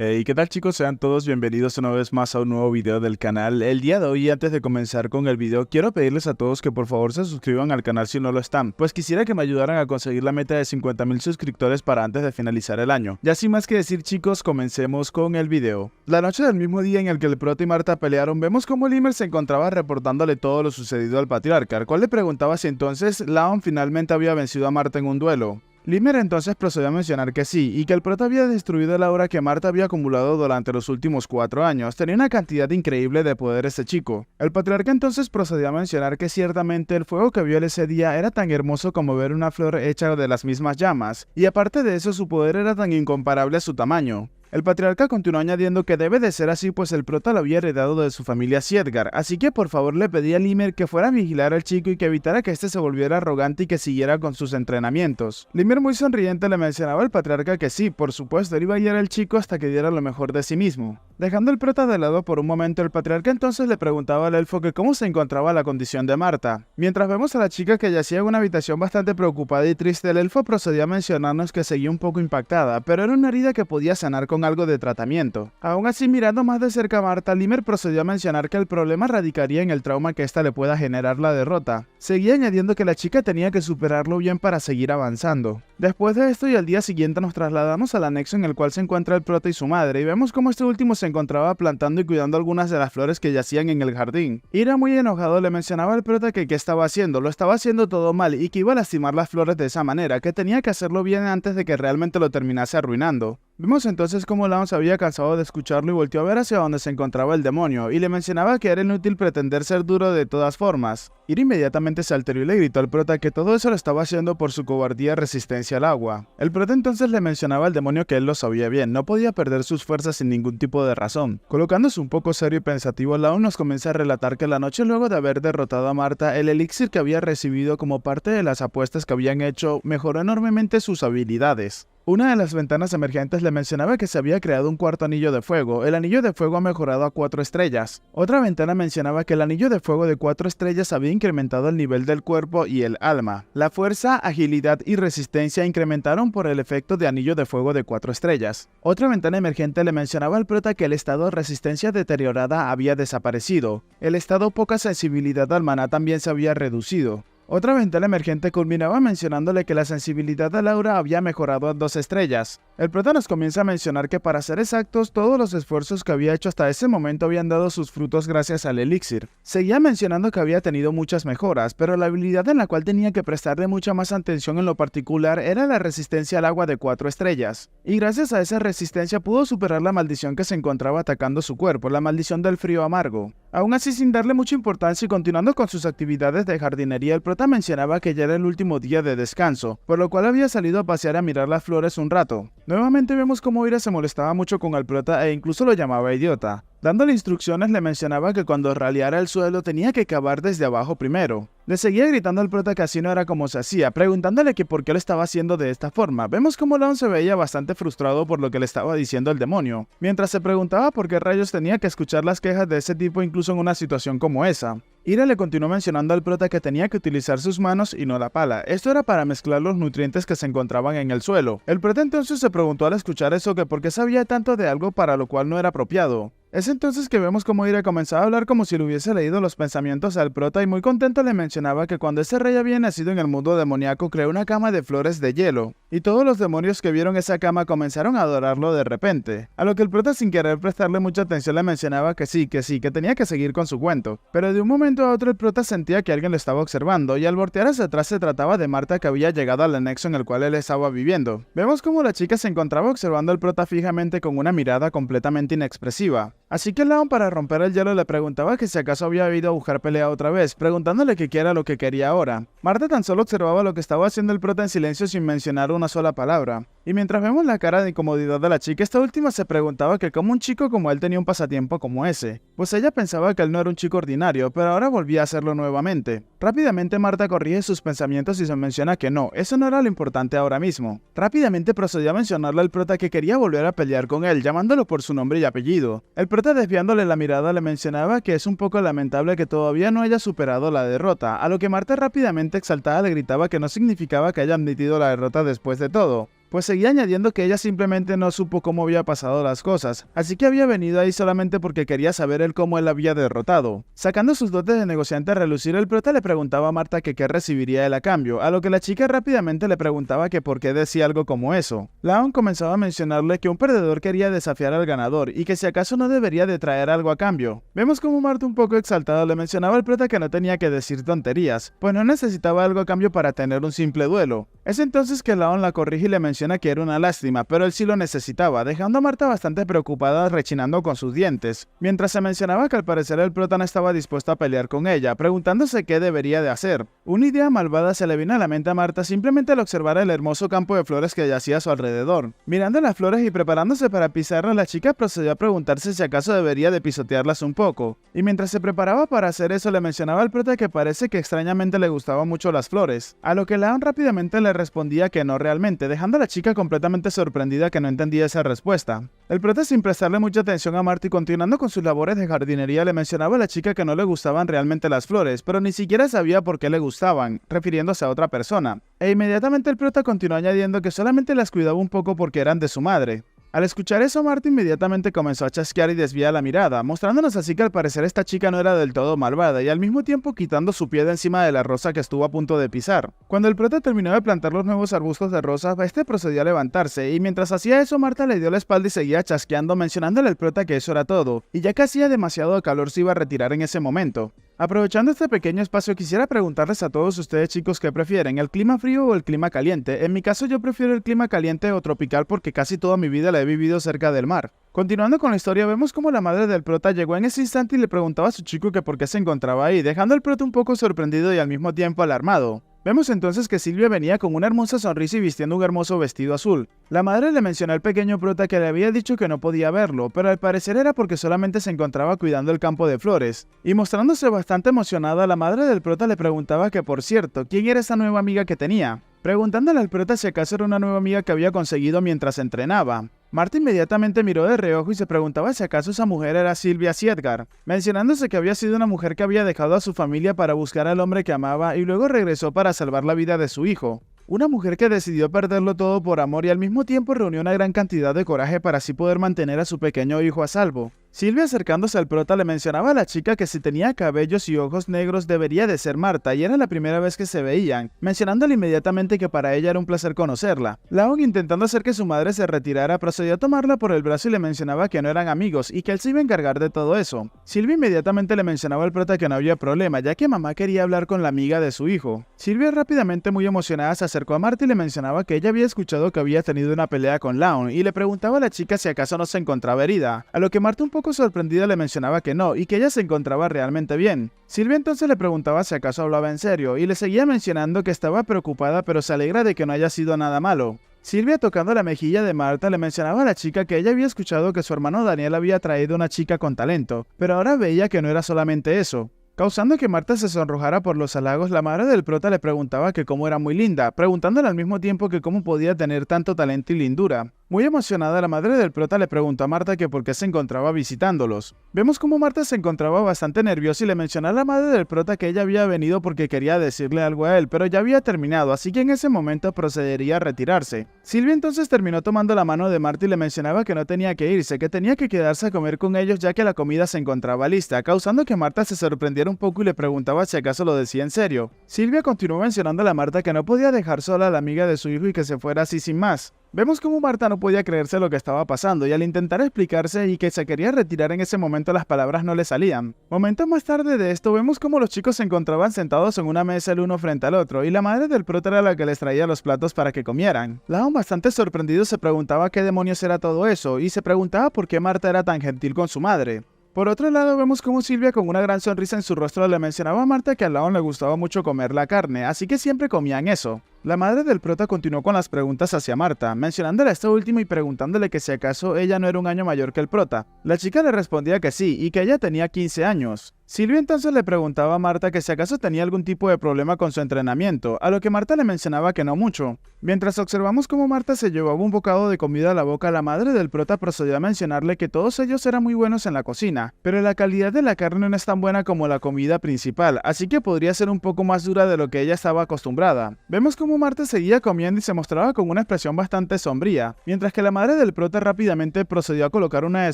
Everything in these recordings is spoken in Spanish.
Hey, ¿qué tal chicos? Sean todos bienvenidos una vez más a un nuevo video del canal. El día de hoy, antes de comenzar con el video, quiero pedirles a todos que por favor se suscriban al canal si no lo están, pues quisiera que me ayudaran a conseguir la meta de 50.000 suscriptores para antes de finalizar el año. Ya sin más que decir chicos, comencemos con el video. La noche del mismo día en el que el prota y Marta pelearon, vemos cómo Limer se encontraba reportándole todo lo sucedido al patriarca, al cual le preguntaba si entonces Laon finalmente había vencido a Marta en un duelo. Limer entonces procedió a mencionar que sí, y que el prota había destruido el aura que Marta había acumulado durante los últimos 4 años. Tenía una cantidad increíble de poder ese chico. El patriarca entonces procedió a mencionar que ciertamente el fuego que vio él ese día era tan hermoso como ver una flor hecha de las mismas llamas, y aparte de eso su poder era tan incomparable a su tamaño. El patriarca continuó añadiendo que debe de ser así pues el prota lo había heredado de su familia Siedgar, así que por favor le pedía a Limer que fuera a vigilar al chico y que evitara que este se volviera arrogante y que siguiera con sus entrenamientos. Limer muy sonriente le mencionaba al patriarca que sí, por supuesto, él iba a guiar al chico hasta que diera lo mejor de sí mismo. Dejando el prota de lado por un momento, el patriarca entonces le preguntaba al elfo que cómo se encontraba la condición de Marta. Mientras vemos a la chica que yacía en una habitación bastante preocupada y triste, el elfo procedió a mencionarnos que seguía un poco impactada, pero era una herida que podía sanar con algo de tratamiento. Aún así, mirando más de cerca a Marta, Limer procedió a mencionar que el problema radicaría en el trauma que ésta le pueda generar la derrota. Seguía añadiendo que la chica tenía que superarlo bien para seguir avanzando. Después de esto y al día siguiente nos trasladamos al anexo en el cual se encuentra el prota y su madre, y vemos cómo este último se encontraba plantando y cuidando algunas de las flores que yacían en el jardín. Ira muy enojado le mencionaba al prota que qué estaba haciendo, lo estaba haciendo todo mal y que iba a lastimar las flores de esa manera, que tenía que hacerlo bien antes de que realmente lo terminase arruinando. Vemos entonces cómo Laon se había cansado de escucharlo y volteó a ver hacia donde se encontraba el demonio, y le mencionaba que era inútil pretender ser duro de todas formas. Ira inmediatamente se alteró y le gritó al prota que todo eso lo estaba haciendo por su cobardía y resistencia al agua. El prota entonces le mencionaba al demonio que él lo sabía bien, no podía perder sus fuerzas sin ningún tipo de razón. Colocándose un poco serio y pensativo, Laon nos comienza a relatar que la noche luego de haber derrotado a Marta, el elixir que había recibido como parte de las apuestas que habían hecho mejoró enormemente sus habilidades. Una de las ventanas emergentes le mencionaba que se había creado un cuarto anillo de fuego. El anillo de fuego ha mejorado a 4 estrellas. Otra ventana mencionaba que el anillo de fuego de 4 estrellas había incrementado el nivel del cuerpo y el alma. La fuerza, agilidad y resistencia incrementaron por el efecto de anillo de fuego de 4 estrellas. Otra ventana emergente le mencionaba al prota que el estado de resistencia deteriorada había desaparecido. El estado poca sensibilidad al maná también se había reducido. Otra ventana emergente culminaba mencionándole que la sensibilidad al aura había mejorado a 2 estrellas. El prota nos comienza a mencionar que para ser exactos, todos los esfuerzos que había hecho hasta ese momento habían dado sus frutos gracias al elixir. Seguía mencionando que había tenido muchas mejoras, pero la habilidad en la cual tenía que prestarle mucha más atención en lo particular era la resistencia al agua de 4 estrellas. Y gracias a esa resistencia pudo superar la maldición que se encontraba atacando su cuerpo, la maldición del frío amargo. Aún así, sin darle mucha importancia y continuando con sus actividades de jardinería, el prota mencionaba que ya era el último día de descanso, por lo cual había salido a pasear a mirar las flores un rato. Nuevamente vemos cómo Ira se molestaba mucho con el prota e incluso lo llamaba idiota. Dándole instrucciones le mencionaba que cuando raleara el suelo tenía que cavar desde abajo primero. Le seguía gritando al prota que así no era como se hacía, preguntándole que por qué lo estaba haciendo de esta forma. Vemos cómo Laon se veía bastante frustrado por lo que le estaba diciendo el demonio, mientras se preguntaba por qué rayos tenía que escuchar las quejas de ese tipo incluso en una situación como esa. Ira le continuó mencionando al prota que tenía que utilizar sus manos y no la pala. Esto era para mezclar los nutrientes que se encontraban en el suelo. El prota entonces se preguntó al escuchar eso que por qué sabía tanto de algo para lo cual no era apropiado. Es entonces que vemos cómo Ira comenzaba a hablar como si le hubiese leído los pensamientos al prota y muy contento le mencionaba que cuando ese rey había nacido en el mundo demoníaco creó una cama de flores de hielo, y todos los demonios que vieron esa cama comenzaron a adorarlo de repente. A lo que el prota sin querer prestarle mucha atención le mencionaba que sí, que tenía que seguir con su cuento. Pero de un momento a otro el prota sentía que alguien lo estaba observando y al voltear hacia atrás se trataba de Marta que había llegado al anexo en el cual él estaba viviendo. Vemos como la chica se encontraba observando al prota fijamente con una mirada completamente inexpresiva. Así que Laon para romper el hielo le preguntaba que si acaso había ido a buscar pelea otra vez, preguntándole que qué era lo que quería ahora. Marta tan solo observaba lo que estaba haciendo el prota en silencio sin mencionar una sola palabra. Y mientras vemos la cara de incomodidad de la chica, esta última se preguntaba que cómo un chico como él tenía un pasatiempo como ese, pues ella pensaba que él no era un chico ordinario, pero ahora volvía a hacerlo nuevamente. Rápidamente Marta corrige sus pensamientos y se menciona que no, eso no era lo importante ahora mismo. Rápidamente procedió a mencionarle al prota que quería volver a pelear con él, llamándolo por su nombre y apellido. El prota desviándole la mirada le mencionaba que es un poco lamentable que todavía no haya superado la derrota, a lo que Marta rápidamente exaltada le gritaba que no significaba que haya admitido la derrota después de todo. pues seguía añadiendo que ella simplemente no supo cómo había pasado las cosas, así que había venido ahí solamente porque quería saber él cómo él la había derrotado. Sacando sus dotes de negociante a relucir, el prota le preguntaba a Marta que qué recibiría él a cambio, a lo que la chica rápidamente le preguntaba que por qué decía algo como eso. Laon comenzaba a mencionarle que un perdedor quería desafiar al ganador y que si acaso no debería de traer algo a cambio. Vemos como Marta, un poco exaltado, le mencionaba al prota que no tenía que decir tonterías, pues no necesitaba algo a cambio para tener un simple duelo. Es entonces que Laon la corrige y le menciona que era una lástima, pero él sí lo necesitaba, dejando a Marta bastante preocupada, rechinando con sus dientes. Mientras se mencionaba que al parecer el prota no estaba dispuesto a pelear con ella, preguntándose qué debería de hacer. Una idea malvada se le vino a la mente a Marta simplemente al observar el hermoso campo de flores que yacía a su alrededor. Mirando las flores y preparándose para pisarlas, la chica procedió a preguntarse si acaso debería de pisotearlas un poco. Y mientras se preparaba para hacer eso, le mencionaba al prota que parece que extrañamente le gustaban mucho las flores, a lo que Laon rápidamente le respondía que no realmente, dejando a la chica completamente sorprendida que no entendía esa respuesta. El prota, sin prestarle mucha atención a Marta y continuando con sus labores de jardinería, le mencionaba a la chica que no le gustaban realmente las flores, pero ni siquiera sabía por qué le gustaban, refiriéndose a otra persona. E inmediatamente el prota continuó añadiendo que solamente las cuidaba un poco porque eran de su madre. Al escuchar eso, Marta inmediatamente comenzó a chasquear y desvía la mirada, mostrándonos así que al parecer esta chica no era del todo malvada y al mismo tiempo quitando su pie de encima de la rosa que estuvo a punto de pisar. Cuando el prota terminó de plantar los nuevos arbustos de rosa, este procedió a levantarse y mientras hacía eso, Marta le dio la espalda y seguía chasqueando, mencionándole al prota que eso era todo, y ya que hacía demasiado calor se iba a retirar en ese momento. Aprovechando este pequeño espacio, quisiera preguntarles a todos ustedes, chicos, ¿qué prefieren, el clima frío o el clima caliente? En mi caso yo prefiero el clima caliente o tropical porque casi toda mi vida la he vivido cerca del mar. Continuando con la historia, vemos como la madre del prota llegó en ese instante y le preguntaba a su chico que por qué se encontraba ahí, dejando al prota un poco sorprendido y al mismo tiempo alarmado. Vemos entonces que Silvia venía con una hermosa sonrisa y vistiendo un hermoso vestido azul. La madre le mencionó al pequeño prota que le había dicho que no podía verlo, pero al parecer era porque solamente se encontraba cuidando el campo de flores. Y mostrándose bastante emocionada, la madre del prota le preguntaba que por cierto, ¿quién era esa nueva amiga que tenía? Preguntándole al prota si acaso era una nueva amiga que había conseguido mientras entrenaba. Marta inmediatamente miró de reojo y se preguntaba si acaso esa mujer era Silvia Siedgar, mencionándose que había sido una mujer que había dejado a su familia para buscar al hombre que amaba y luego regresó para salvar la vida de su hijo. Una mujer que decidió perderlo todo por amor y al mismo tiempo reunió una gran cantidad de coraje para así poder mantener a su pequeño hijo a salvo. Silvia, acercándose al prota, le mencionaba a la chica que si tenía cabellos y ojos negros debería de ser Marta y era la primera vez que se veían, mencionándole inmediatamente que para ella era un placer conocerla. Laon, intentando hacer que su madre se retirara, procedió a tomarla por el brazo y le mencionaba que no eran amigos y que él se iba a encargar de todo eso. Silvia inmediatamente le mencionaba al prota que no había problema, ya que mamá quería hablar con la amiga de su hijo. Silvia, rápidamente muy emocionada, se acercó a Marta y le mencionaba que ella había escuchado que había tenido una pelea con Laon y le preguntaba a la chica si acaso no se encontraba herida, a lo que Marta, un poco sorprendida, le mencionaba que no y que ella se encontraba realmente bien. Silvia entonces le preguntaba si acaso hablaba en serio y le seguía mencionando que estaba preocupada pero se alegra de que no haya sido nada malo. Silvia, tocando la mejilla de Marta, le mencionaba a la chica que ella había escuchado que su hermano Daniel había traído una chica con talento, pero ahora veía que no era solamente eso. Causando que Marta se sonrojara por los halagos, la madre del prota le preguntaba que cómo era muy linda, preguntándole al mismo tiempo que cómo podía tener tanto talento y lindura. Muy emocionada, la madre del prota le preguntó a Marta que por qué se encontraba visitándolos. Vemos cómo Marta se encontraba bastante nerviosa y le mencionó a la madre del prota que ella había venido porque quería decirle algo a él, pero ya había terminado, así que en ese momento procedería a retirarse. Silvia entonces terminó tomando la mano de Marta y le mencionaba que no tenía que irse, que tenía que quedarse a comer con ellos ya que la comida se encontraba lista, causando que Marta se sorprendiera un poco y le preguntaba si acaso lo decía en serio. Silvia continuó mencionando a Marta que no podía dejar sola a la amiga de su hijo y que se fuera así sin más. Vemos cómo Marta no podía creerse lo que estaba pasando y al intentar explicarse y que se quería retirar en ese momento las palabras no le salían. Momentos más tarde de esto vemos cómo los chicos se encontraban sentados en una mesa el uno frente al otro y la madre del prota era la que les traía los platos para que comieran. Laon, bastante sorprendido, se preguntaba qué demonios era todo eso y se preguntaba por qué Marta era tan gentil con su madre. Por otro lado, vemos como Silvia con una gran sonrisa en su rostro le mencionaba a Marta que a Laon le gustaba mucho comer la carne, así que siempre comían eso. La madre del prota continuó con las preguntas hacia Marta, mencionándole a esta última y preguntándole que si acaso ella no era un año mayor que el prota. La chica le respondía que sí, y que ella tenía 15 años. Silvia entonces le preguntaba a Marta que si acaso tenía algún tipo de problema con su entrenamiento, a lo que Marta le mencionaba que no mucho. Mientras observamos cómo Marta se llevaba un bocado de comida a la boca, la madre del prota procedió a mencionarle que todos ellos eran muy buenos en la cocina, pero la calidad de la carne no es tan buena como la comida principal, así que podría ser un poco más dura de lo que ella estaba acostumbrada. Vemos cómo Marta seguía comiendo y se mostraba con una expresión bastante sombría, mientras que la madre del prota rápidamente procedió a colocar una de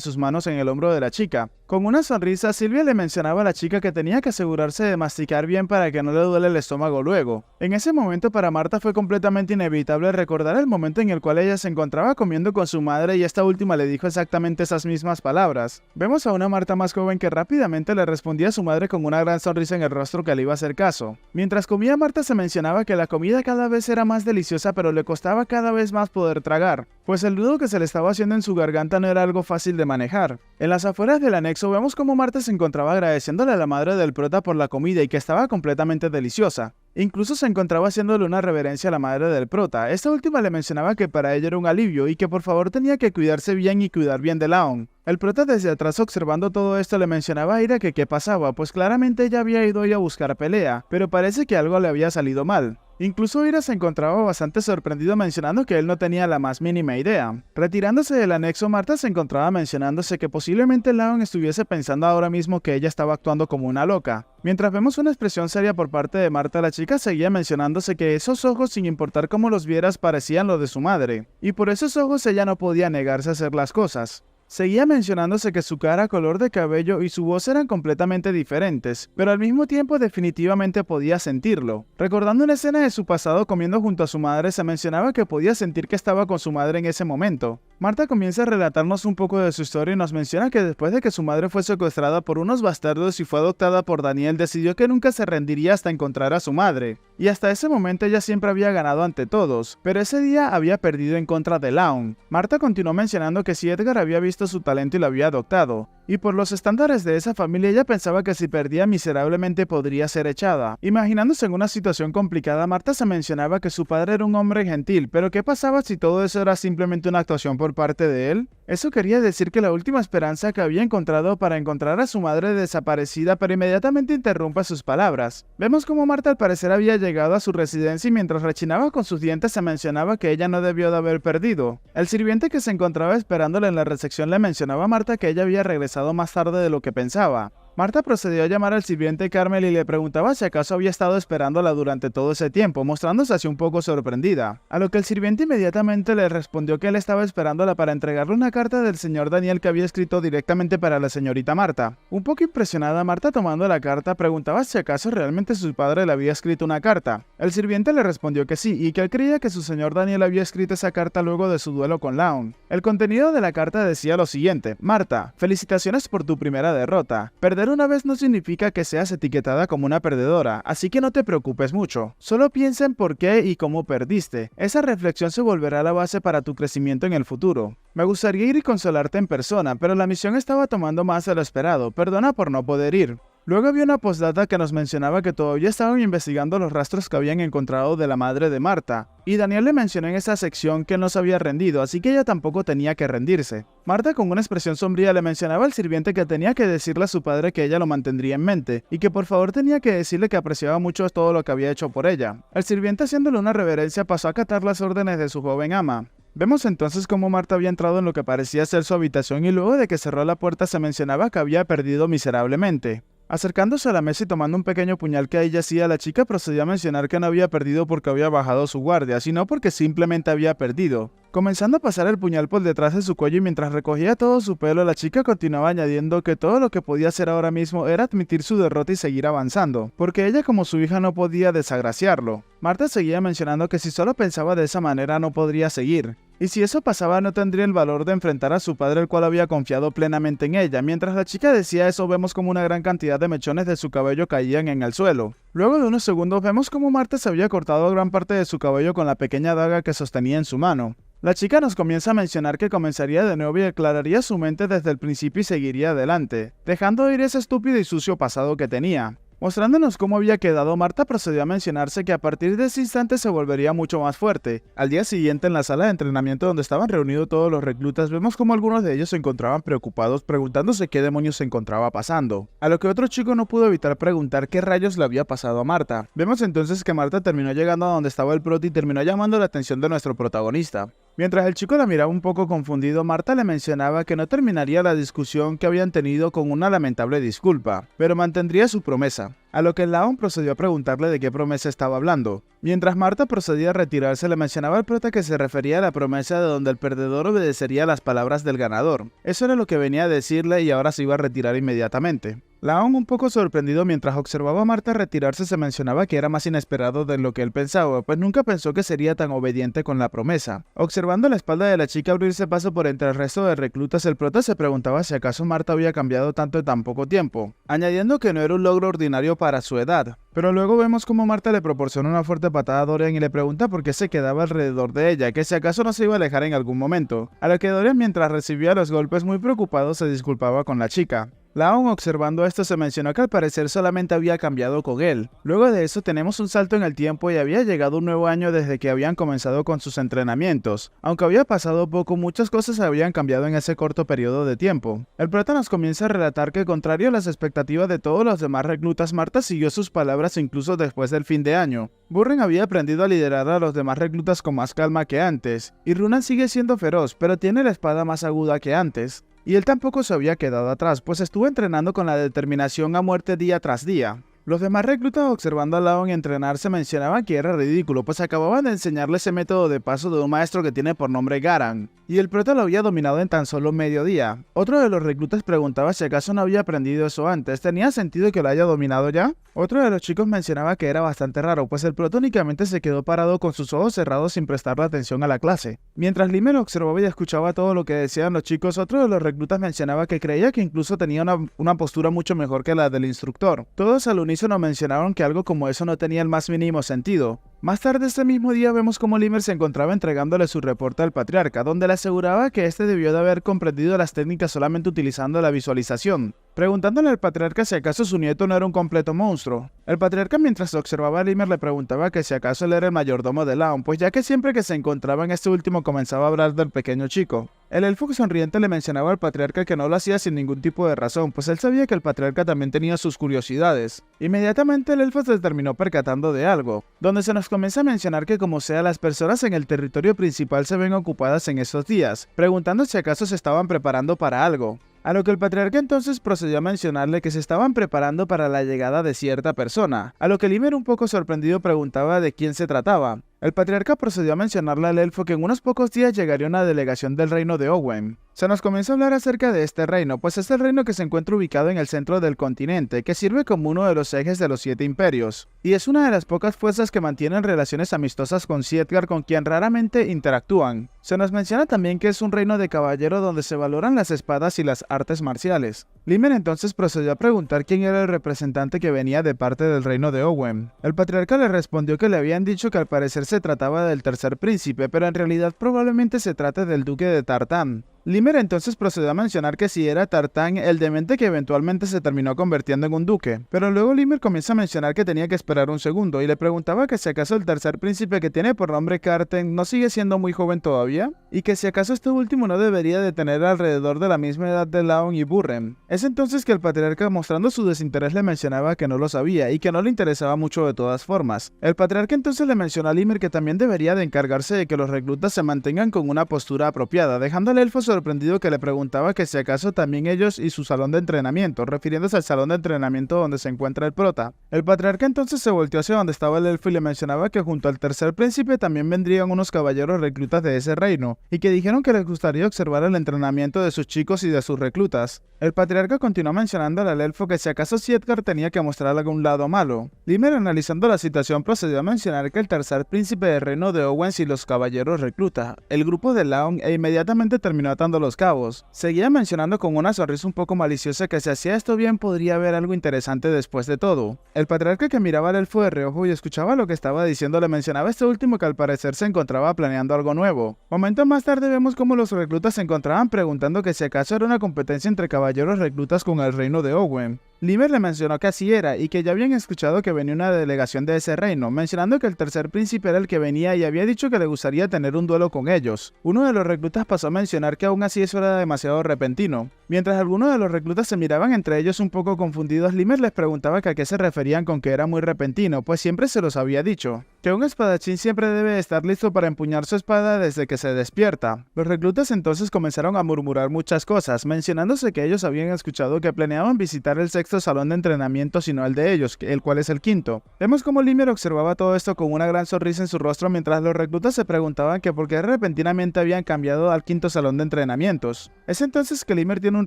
sus manos en el hombro de la chica. Con una sonrisa, Silvia le mencionaba a la chica que tenía que asegurarse de masticar bien para que no le duele el estómago luego. En ese momento para Marta fue completamente inevitable recordar el momento en el cual ella se encontraba comiendo con su madre y esta última le dijo exactamente esas mismas palabras. Vemos a una Marta más joven que rápidamente le respondía a su madre con una gran sonrisa en el rostro que le iba a hacer caso. Mientras comía, Marta se mencionaba que la comida cada vez era más deliciosa, pero le costaba cada vez más poder tragar, pues el nudo que se le estaba haciendo en su garganta no era algo fácil de manejar. En las afueras del anexo vemos cómo Marta se encontraba agradeciéndole a la madre del prota por la comida y que estaba completamente deliciosa. Incluso se encontraba haciéndole una reverencia a la madre del prota. Esta última le mencionaba que para ella era un alivio y que por favor tenía que cuidarse bien y cuidar bien de Laon. El prota desde atrás observando todo esto le mencionaba a Ira que qué pasaba, pues claramente ella había ido hoy a buscar pelea, pero parece que algo le había salido mal. Incluso Ira se encontraba bastante sorprendido mencionando que él no tenía la más mínima idea. Retirándose del anexo, Marta se encontraba mencionándose que posiblemente Laon estuviese pensando ahora mismo que ella estaba actuando como una loca. Mientras vemos una expresión seria por parte de Marta, la chica seguía mencionándose que esos ojos, sin importar cómo los vieras, parecían los de su madre, y por esos ojos ella no podía negarse a hacer las cosas. Seguía mencionándose que su cara, color de cabello y su voz eran completamente diferentes, pero al mismo tiempo definitivamente podía sentirlo. Recordando una escena de su pasado comiendo junto a su madre, se mencionaba que podía sentir que estaba con su madre en ese momento. Marta comienza a relatarnos un poco de su historia y nos menciona que después de que su madre fue secuestrada por unos bastardos y fue adoptada por Daniel, decidió que nunca se rendiría hasta encontrar a su madre. Y hasta ese momento ella siempre había ganado ante todos, pero ese día había perdido en contra de Laon. Marta continuó mencionando que si Edgar había visto su talento y lo había adoptado, y por los estándares de esa familia ella pensaba que si perdía miserablemente podría ser echada. Imaginándose en una situación complicada, Marta se mencionaba que su padre era un hombre gentil, pero ¿qué pasaba si todo eso era simplemente una actuación por parte de él? Eso quería decir que la última esperanza que había encontrado para encontrar a su madre desaparecida, pero inmediatamente interrumpe sus palabras. Vemos como Marta al parecer había llegado a su residencia y mientras rechinaba con sus dientes se mencionaba que ella no debió de haber perdido. El sirviente que se encontraba esperándola en la recepción le mencionaba a Marta que ella había regresado más tarde de lo que pensaba. Marta procedió a llamar al sirviente Carmel y le preguntaba si acaso había estado esperándola durante todo ese tiempo, mostrándose así un poco sorprendida. A lo que el sirviente inmediatamente le respondió que él estaba esperándola para entregarle una carta del señor Daniel que había escrito directamente para la señorita Marta. Un poco impresionada, Marta tomando la carta preguntaba si acaso realmente su padre le había escrito una carta. El sirviente le respondió que sí, y que él creía que su señor Daniel había escrito esa carta luego de su duelo con Laon. El contenido de la carta decía lo siguiente: Marta, felicitaciones por tu primera derrota. Perder una vez no significa que seas etiquetada como una perdedora, así que no te preocupes mucho. Solo piensa en por qué y cómo perdiste. Esa reflexión se volverá la base para tu crecimiento en el futuro. Me gustaría ir y consolarte en persona, pero la misión estaba tomando más de lo esperado. Perdona por no poder ir. Luego había una postdata que nos mencionaba que todavía estaban investigando los rastros que habían encontrado de la madre de Marta, y Daniel le mencionó en esa sección que no se había rendido, así que ella tampoco tenía que rendirse. Marta con una expresión sombría le mencionaba al sirviente que tenía que decirle a su padre que ella lo mantendría en mente, y que por favor tenía que decirle que apreciaba mucho todo lo que había hecho por ella. El sirviente haciéndole una reverencia pasó a acatar las órdenes de su joven ama. Vemos entonces cómo Marta había entrado en lo que parecía ser su habitación y luego de que cerró la puerta se mencionaba que había perdido miserablemente. Acercándose a la mesa y tomando un pequeño puñal que ahí yacía, la chica procedió a mencionar que no había perdido porque había bajado su guardia, sino porque simplemente había perdido. Comenzando a pasar el puñal por detrás de su cuello y mientras recogía todo su pelo, la chica continuaba añadiendo que todo lo que podía hacer ahora mismo era admitir su derrota y seguir avanzando, porque ella como su hija no podía desagraciarlo. Marta seguía mencionando que si solo pensaba de esa manera no podría seguir. Y si eso pasaba no tendría el valor de enfrentar a su padre el cual había confiado plenamente en ella. Mientras la chica decía eso vemos como una gran cantidad de mechones de su cabello caían en el suelo. Luego de unos segundos vemos como Marta se había cortado gran parte de su cabello con la pequeña daga que sostenía en su mano. La chica nos comienza a mencionar que comenzaría de nuevo y aclararía su mente desde el principio y seguiría adelante, dejando ir ese estúpido y sucio pasado que tenía. Mostrándonos cómo había quedado, Marta procedió a mencionarse que a partir de ese instante se volvería mucho más fuerte. Al día siguiente, en la sala de entrenamiento donde estaban reunidos todos los reclutas, vemos como algunos de ellos se encontraban preocupados preguntándose qué demonios se encontraba pasando. A lo que otro chico no pudo evitar preguntar qué rayos le había pasado a Marta. Vemos entonces que Marta terminó llegando a donde estaba el prota y terminó llamando la atención de nuestro protagonista. Mientras el chico la miraba un poco confundido, Marta le mencionaba que no terminaría la discusión que habían tenido con una lamentable disculpa, pero mantendría su promesa. A lo que Laon procedió a preguntarle de qué promesa estaba hablando. Mientras Marta procedía a retirarse, le mencionaba al prota que se refería a la promesa de donde el perdedor obedecería las palabras del ganador. Eso era lo que venía a decirle y ahora se iba a retirar inmediatamente. Laon, un poco sorprendido mientras observaba a Marta retirarse, se mencionaba que era más inesperado de lo que él pensaba, pues nunca pensó que sería tan obediente con la promesa. Observando la espalda de la chica abrirse paso por entre el resto de reclutas, el prota se preguntaba si acaso Marta había cambiado tanto en tan poco tiempo, añadiendo que no era un logro ordinario para su edad. Pero luego vemos como Marta le proporciona una fuerte patada a Dorian y le pregunta por qué se quedaba alrededor de ella, que si acaso no se iba a alejar en algún momento. A lo que Dorian, mientras recibía los golpes muy preocupado, se disculpaba con la chica. Laon, observando esto, se mencionó que al parecer solamente había cambiado con él. Luego de eso tenemos un salto en el tiempo y había llegado un nuevo año desde que habían comenzado con sus entrenamientos. Aunque había pasado poco, muchas cosas habían cambiado en ese corto periodo de tiempo. El prota nos comienza a relatar que, contrario a las expectativas de todos los demás reclutas, Marta siguió sus palabras incluso después del fin de año. Burren había aprendido a liderar a los demás reclutas con más calma que antes, y Runan sigue siendo feroz, pero tiene la espada más aguda que antes. Y él tampoco se había quedado atrás, pues estuvo entrenando con la determinación a muerte día tras día. Los demás reclutas, observando a Laon entrenarse, mencionaban que era ridículo, pues acababan de enseñarle ese método de paso de un maestro que tiene por nombre Garan, y el prota lo había dominado en tan solo medio día. Otro de los reclutas preguntaba si acaso no había aprendido eso antes. ¿Tenía sentido que lo haya dominado ya? Otro de los chicos mencionaba que era bastante raro, pues el prota únicamente se quedó parado con sus ojos cerrados sin prestarle atención a la clase. Mientras Limer observaba y escuchaba todo lo que decían los chicos, otro de los reclutas mencionaba que creía que incluso tenía una postura mucho mejor que la del instructor. Todos al unísono mencionaron que algo como eso no tenía el más mínimo sentido. Más tarde ese mismo día vemos como Limer se encontraba entregándole su reporte al patriarca, donde le aseguraba que este debió de haber comprendido las técnicas solamente utilizando la visualización, preguntándole al patriarca si acaso su nieto no era un completo monstruo. El patriarca, mientras observaba a Limer, le preguntaba que si acaso él era el mayordomo de Laon, pues ya que siempre que se encontraba en este último comenzaba a hablar del pequeño chico. El elfo sonriente le mencionaba al patriarca que no lo hacía sin ningún tipo de razón, pues él sabía que el patriarca también tenía sus curiosidades. Inmediatamente el elfo se terminó percatando de algo, donde se nos comienza a mencionar que como sea las personas en el territorio principal se ven ocupadas en estos días, preguntando si acaso se estaban preparando para algo. A lo que el patriarca entonces procedió a mencionarle que se estaban preparando para la llegada de cierta persona, a lo que Limer, un poco sorprendido, preguntaba de quién se trataba. El patriarca procedió a mencionarle al elfo que en unos pocos días llegaría una delegación del reino de Owen. Se nos comienza a hablar acerca de este reino, pues es el reino que se encuentra ubicado en el centro del continente, que sirve como uno de los ejes de los 7 imperios, y es una de las pocas fuerzas que mantienen relaciones amistosas con Sietgar, con quien raramente interactúan. Se nos menciona también que es un reino de caballero donde se valoran las espadas y las artes marciales. Limer entonces procedió a preguntar quién era el representante que venía de parte del reino de Owen. El patriarca le respondió que le habían dicho que al parecer se trataba del tercer príncipe, pero en realidad probablemente se trate del duque de Tartán. Limer entonces procedió a mencionar que si era Tartán el demente que eventualmente se terminó convirtiendo en un duque, pero luego Limer comienza a mencionar que tenía que esperar un segundo y le preguntaba que si acaso el tercer príncipe, que tiene por nombre Karten, no sigue siendo muy joven todavía, y que si acaso este último no debería de tener alrededor de la misma edad de Laon y Burren. Es entonces que el patriarca, mostrando su desinterés, le mencionaba que no lo sabía y que no le interesaba mucho de todas formas. El patriarca entonces le mencionó a Limer que también debería de encargarse de que los reclutas se mantengan con una postura apropiada, dejando al elfo sorprendido, que le preguntaba que si acaso también ellos y su salón de entrenamiento, refiriéndose al salón de entrenamiento donde se encuentra el prota. El patriarca entonces se volteó hacia donde estaba el elfo y le mencionaba que junto al tercer príncipe también vendrían unos caballeros reclutas de ese reino, y que dijeron que les gustaría observar el entrenamiento de sus chicos y de sus reclutas. El patriarca continuó mencionando al elfo que si acaso Sietgar tenía que mostrar algún lado malo. Limer, analizando la situación, procedió a mencionar que el tercer príncipe del reino de Owens y los caballeros recluta el grupo de Laon, e inmediatamente terminó atando los cabos. Seguía mencionando con una sonrisa un poco maliciosa que si hacía esto bien podría haber algo interesante después de todo. El patriarca, que miraba al elfo de reojo y escuchaba lo que estaba diciendo, le mencionaba a este último que al parecer se encontraba planeando algo nuevo. Momentos más tarde vemos cómo los reclutas se encontraban preguntando que si acaso era una competencia entre caballeros reclutas con el reino de Owen. Limer le mencionó que así era y que ya habían escuchado que venía una delegación de ese reino, mencionando que el tercer príncipe era el que venía y había dicho que le gustaría tener un duelo con ellos. Uno de los reclutas pasó a mencionar que aún así eso era demasiado repentino. Mientras algunos de los reclutas se miraban entre ellos un poco confundidos, Limer les preguntaba que a qué se referían con que era muy repentino, pues siempre se los había dicho. Que un espadachín siempre debe estar listo para empuñar su espada desde que se despierta. Los reclutas entonces comenzaron a murmurar muchas cosas, mencionándose que ellos habían escuchado que planeaban visitar el sexto salón de entrenamiento, sino el de ellos, el cual es el quinto. Vemos como Limer observaba todo esto con una gran sonrisa en su rostro mientras los reclutas se preguntaban que por qué repentinamente habían cambiado al quinto salón de entrenamientos. Es entonces que Limer tiene un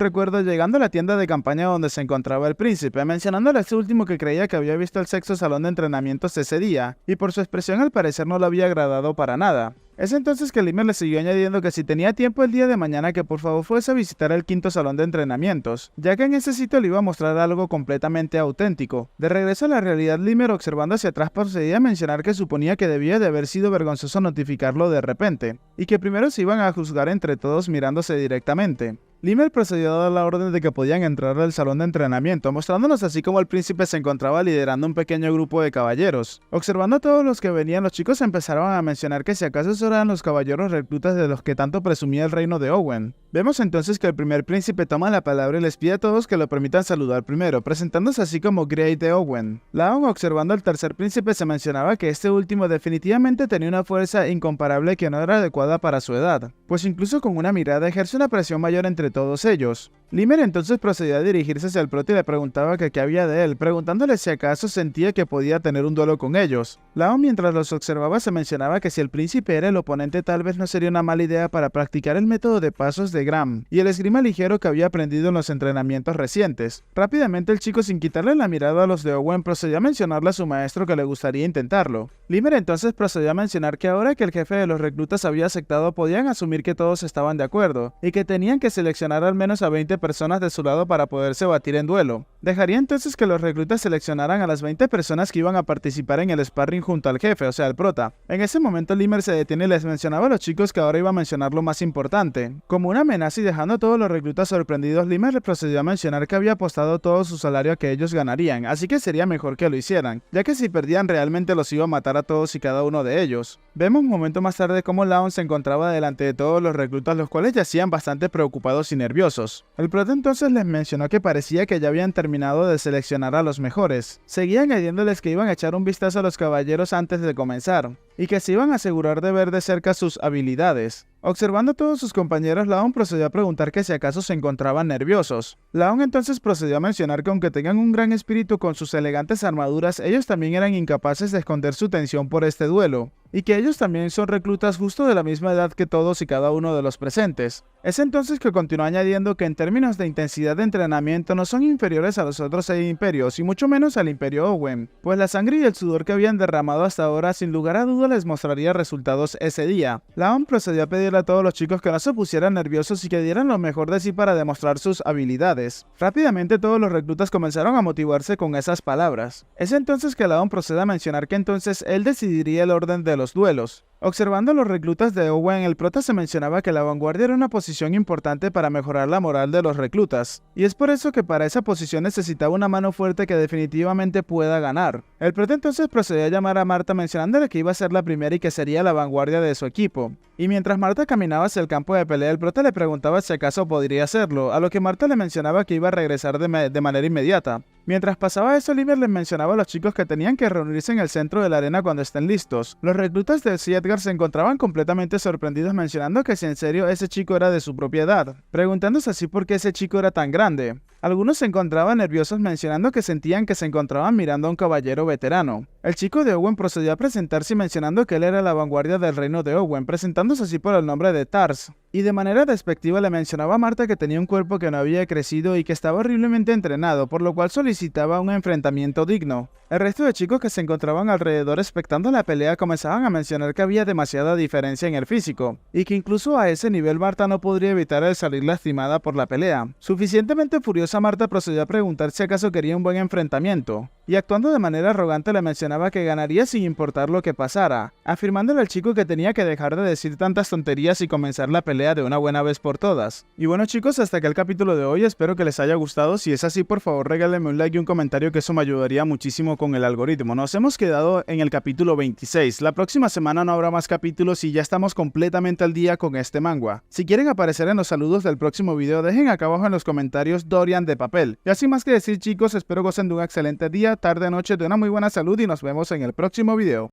recuerdo llegando a la tienda de campaña donde se encontraba el príncipe, mencionándole a este último que creía que había visto el sexto salón de entrenamientos ese día, y por su expresión al parecer no le había agradado para nada. Es entonces que Limer le siguió añadiendo que si tenía tiempo el día de mañana que por favor fuese a visitar el quinto salón de entrenamientos, ya que en ese sitio le iba a mostrar algo completamente auténtico. De regreso a la realidad, Limer, observando hacia atrás, procedía a mencionar que suponía que debía de haber sido vergonzoso notificarlo de repente, y que primero se iban a juzgar entre todos mirándose directamente. Limer procedió a dar la orden de que podían entrar al salón de entrenamiento, mostrándonos así como el príncipe se encontraba liderando un pequeño grupo de caballeros. Observando a todos los que venían, los chicos empezaron a mencionar que si acaso esos eran los caballeros reclutas de los que tanto presumía el reino de Owen. Vemos entonces que el primer príncipe toma la palabra y les pide a todos que lo permitan saludar primero, presentándose así como Grey de Owen. Laon, observando al tercer príncipe, se mencionaba que este último definitivamente tenía una fuerza incomparable que no era adecuada para su edad, pues incluso con una mirada ejerce una presión mayor entre todos ellos. Limer entonces procedió a dirigirse hacia el prota y le preguntaba que qué había de él, preguntándole si acaso sentía que podía tener un duelo con ellos. Laon, mientras los observaba, se mencionaba que si el príncipe era el oponente tal vez no sería una mala idea para practicar el método de pasos de Gram y el esgrima ligero que había aprendido en los entrenamientos recientes. Rápidamente el chico, sin quitarle la mirada a los de Owen, procedió a mencionarle a su maestro que le gustaría intentarlo. Limer entonces procedió a mencionar que ahora que el jefe de los reclutas había aceptado, podían asumir que todos estaban de acuerdo y que tenían que seleccionar al menos a 20 personas de su lado para poderse batir en duelo. Dejaría entonces que los reclutas seleccionaran a las 20 personas que iban a participar en el sparring junto al jefe, o sea, el prota. En ese momento Limer se detiene y les mencionaba a los chicos que ahora iba a mencionar lo más importante. Como una amenaza y dejando a todos los reclutas sorprendidos, Limer le procedió a mencionar que había apostado todo su salario a que ellos ganarían, así que sería mejor que lo hicieran, ya que si perdían realmente los iba a matar a todos y cada uno de ellos. Vemos un momento más tarde cómo Laon se encontraba delante de todos los reclutas, los cuales yacían bastante preocupados y nerviosos. El prota entonces les mencionó que parecía que ya habían terminado de seleccionar a los mejores. Seguía añadiéndoles que iban a echar un vistazo a los caballeros antes de comenzar, y que se iban a asegurar de ver de cerca sus habilidades. Observando a todos sus compañeros, Laon procedió a preguntar que si acaso se encontraban nerviosos. Laon entonces procedió a mencionar que aunque tengan un gran espíritu con sus elegantes armaduras, ellos también eran incapaces de esconder su tensión por este duelo, y que ellos también son reclutas justo de la misma edad que todos y cada uno de los presentes. Es entonces que continuó añadiendo que en términos de intensidad de entrenamiento no son inferiores a los otros 6 imperios, y mucho menos al imperio Owen, pues la sangre y el sudor que habían derramado hasta ahora sin lugar a duda les mostraría resultados ese día. Laon procedió a pedirle a todos los chicos que no se pusieran nerviosos y que dieran lo mejor de sí para demostrar sus habilidades. Rápidamente todos los reclutas comenzaron a motivarse con esas palabras. Es entonces que Laon procede a mencionar que entonces él decidiría el orden de los duelos. Observando a los reclutas de Owen, el prota se mencionaba que la vanguardia era una posición importante para mejorar la moral de los reclutas, y es por eso que para esa posición necesitaba una mano fuerte que definitivamente pueda ganar. El prota entonces procedió a llamar a Marta mencionándole que iba a ser la primera y que sería la vanguardia de su equipo. Y mientras Marta caminaba hacia el campo de pelea, el prota le preguntaba si acaso podría hacerlo, a lo que Marta le mencionaba que iba a regresar de manera inmediata. Mientras pasaba eso, Limer les mencionaba a los chicos que tenían que reunirse en el centro de la arena cuando estén listos. Los reclutas de Edgar se encontraban completamente sorprendidos, mencionando que si en serio ese chico era de su propia edad, preguntándose así por qué ese chico era tan grande. Algunos se encontraban nerviosos, mencionando que sentían que se encontraban mirando a un caballero veterano. El chico de Owen procedió a presentarse mencionando que él era la vanguardia del reino de Owen, presentándose así por el nombre de Tars. Y de manera despectiva le mencionaba a Marta que tenía un cuerpo que no había crecido y que estaba horriblemente entrenado, por lo cual solicitaba un enfrentamiento digno. El resto de chicos que se encontraban alrededor expectando la pelea comenzaban a mencionar que había demasiada diferencia en el físico, y que incluso a ese nivel Marta no podría evitar el salir lastimada por la pelea. Suficientemente furiosa orgullosa Marta procedió a preguntar si acaso quería un buen enfrentamiento, y actuando de manera arrogante le mencionaba que ganaría sin importar lo que pasara, afirmándole al chico que tenía que dejar de decir tantas tonterías y comenzar la pelea de una buena vez por todas. Y bueno chicos, hasta acá el capítulo de hoy, espero que les haya gustado. Si es así, por favor regálenme un like y un comentario, que eso me ayudaría muchísimo con el algoritmo. Nos hemos quedado en el capítulo 26, la próxima semana no habrá más capítulos y ya estamos completamente al día con este manga. Si quieren aparecer en los saludos del próximo video, dejen acá abajo en los comentarios Dorian de papel. Y así más que decir chicos, espero gocen de un excelente día, tarde, noche, de una muy buena salud y nos vemos en el próximo video.